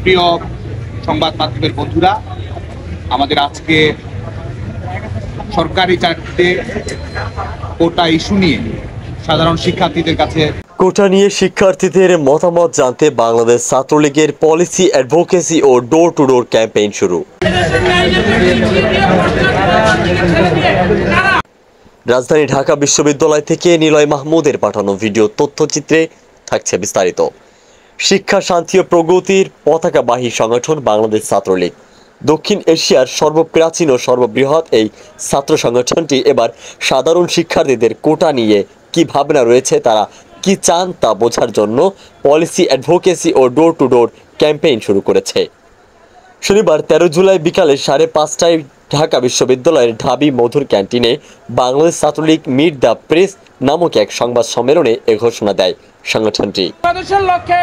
প্রিয় সংবাদ মাধ্যমের বন্ধুরা, আমাদের আজকে সরকারি চাকরিতে কোটা ইস্যু নিয়ে সাধারণ শিক্ষার্থীদের কাছে কোটা নিয়ে শিক্ষার্থীদের মতামত জানতে বাংলাদেশ ছাত্রলীগের পলিসি অ্যাডভোকেসি ও ডোর টু ডোর ক্যাম্পেইন শুরু। রাজধানী ঢাকা বিশ্ববিদ্যালয় থেকে নিলয় মাহমুদের পাঠানো ভিডিও তথ্যচিত্রে থাকছে বিস্তারিত। শিক্ষা, শান্তি ও প্রগতির পতাকাবাহী সংগঠন বাংলাদেশ ছাত্রলীগ দক্ষিণ এশিয়ার সর্বপ্রাচীন ও সর্ববৃহৎ এই ছাত্র সংগঠনটি এবার সাধারণ শিক্ষার্থীদের কোটা নিয়ে কি ভাবনা রয়েছে, তারা কি চান তা বোঝার জন্য পলিসি অ্যাডভোকেসি ও ডোর টু ডোর ক্যাম্পেইন শুরু করেছে। শনিবার 13 জুলাই বিকালে 5:30টায় ঢাকা বিশ্ববিদ্যালয়ের ঢাবি মধুর ক্যান্টিনে Bangladesh Chhatra League meet the press নামক এক সংবাদ সম্মেলনে এ ঘোষণা দেয় সংগঠনটি। বাংলাদেশের লক্ষ্যে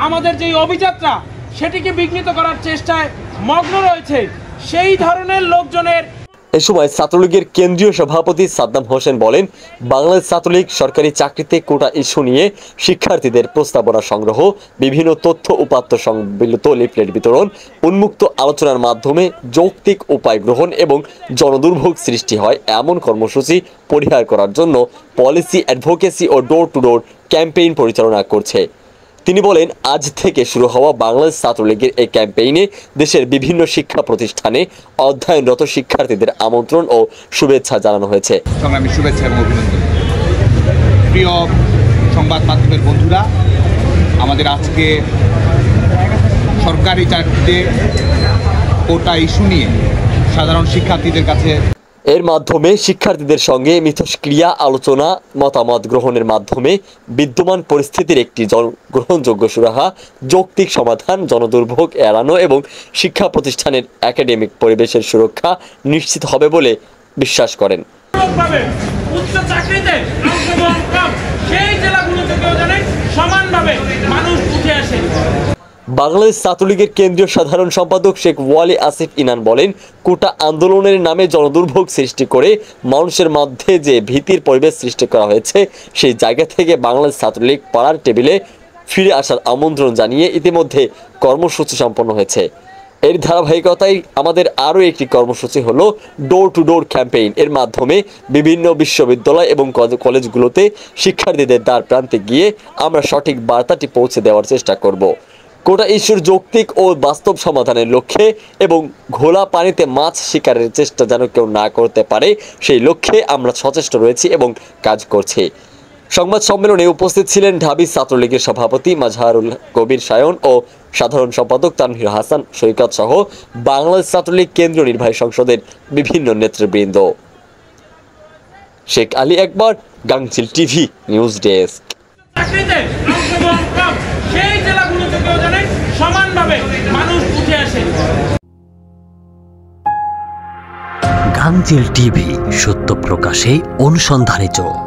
আমাদের যে অভিযাত্রা সেটিকে বিঘ্নিত করার চেষ্টায় মগ্ন রয়েছে সেই ধরনের লোকজনের। এ সময় ছাত্রলীগের কেন্দ্রীয় সভাপতি সাদ্দাম হোসেন বলেন, বাংলাদেশ ছাত্রলীগ সরকারি চাকরিতে কোটা ইস্যু নিয়ে শিক্ষার্থীদের প্রস্তাবনা সংগ্রহ, বিভিন্ন তথ্য উপাত্ত সম্মিলিত লিফলেট বিতরণ, উন্মুক্ত আলোচনার মাধ্যমে যৌক্তিক উপায় গ্রহণ এবং জনদুর্ভোগ সৃষ্টি হয় এমন কর্মসূচি পরিহার করার জন্য পলিসি অ্যাডভোকেসি ও ডোর টু ডোর ক্যাম্পেইন পরিচালনা করছে। তিনি বলেন, আজ থেকে শুরু হওয়া বাংলাদেশ ছাত্রলীগের এই ক্যাম্পেইনে দেশের বিভিন্ন শিক্ষা প্রতিষ্ঠানে অধ্যয়নরত শিক্ষার্থীদের আমন্ত্রণ ও শুভেচ্ছা জানানো হয়েছে। সংগ্রামী শুভেচ্ছা এবং অভিনন্দন। প্রিয় সংবাদ মাধ্যমের বন্ধুরা, আমাদের আজকে সরকারি চাকরিতে কোটা ইস্যু নিয়ে সাধারণ শিক্ষার্থীদের কাছে এর মাধ্যমে শিক্ষার্থীদের সঙ্গে মিথস্ক্রিয়া আলোচনা, মতামত গ্রহণের মাধ্যমে বিদ্যমান পরিস্থিতির একটি গ্রহণযোগ্য সুরাহা, যৌক্তিক সমাধান, জনদুর্ভোগ এড়ানো এবং শিক্ষা প্রতিষ্ঠানের একাডেমিক পরিবেশের সুরক্ষা নিশ্চিত হবে বলে বিশ্বাস করেন। বাংলাদেশ ছাত্রলীগের কেন্দ্রীয় সাধারণ সম্পাদক শেখ ওয়ালি আসিফ ইনান বলেন, কোটা আন্দোলনের নামে জনদুর্ভোগ সৃষ্টি করে মানুষের মধ্যে যে ভীতির পরিবেশ সৃষ্টি করা হয়েছে, সেই জায়গা থেকে বাংলাদেশ ছাত্রলীগ পাড়ার টেবিলে ফিরে আসার আমন্ত্রণ জানিয়ে ইতিমধ্যে কর্মসূচি সম্পন্ন হয়েছে। এর ধারাবাহিকতায় আমাদের আরও একটি কর্মসূচি হলো ডোর টু ডোর ক্যাম্পেইন। এর মাধ্যমে বিভিন্ন বিশ্ববিদ্যালয় এবং কলেজগুলোতে শিক্ষার্থীদের দ্বার প্রান্তে গিয়ে আমরা সঠিক বার্তাটি পৌঁছে দেওয়ার চেষ্টা করব। কোটা ইস্যুর যৌক্তিক ও বাস্তব সমাধানের লক্ষ্যে এবং ঘোলা পানিতে মাছ শিকারের চেষ্টা যেন কেউ না করতে পারে, সেই লক্ষ্যে আমরা সচেষ্ট রয়েছি এবং কাজ করছি। সংবাদ সম্মেলনে উপস্থিত ছিলেন ঢাবি ছাত্রলীগের সভাপতি মাজহারুল কবির সায়ন ও সাধারণ সম্পাদক তানভীর হাসান সৈকত সহ বাংলাদেশ ছাত্রলীগ কেন্দ্রীয় নির্বাহী সংসদের বিভিন্ন নেতৃবৃন্দ। শেখ আলী আকবর, গাংচিল টিভি নিউজ ডেস্ক। গাংচিল টিভি, সত্য প্রকাশে অনুসন্ধানী চোখ।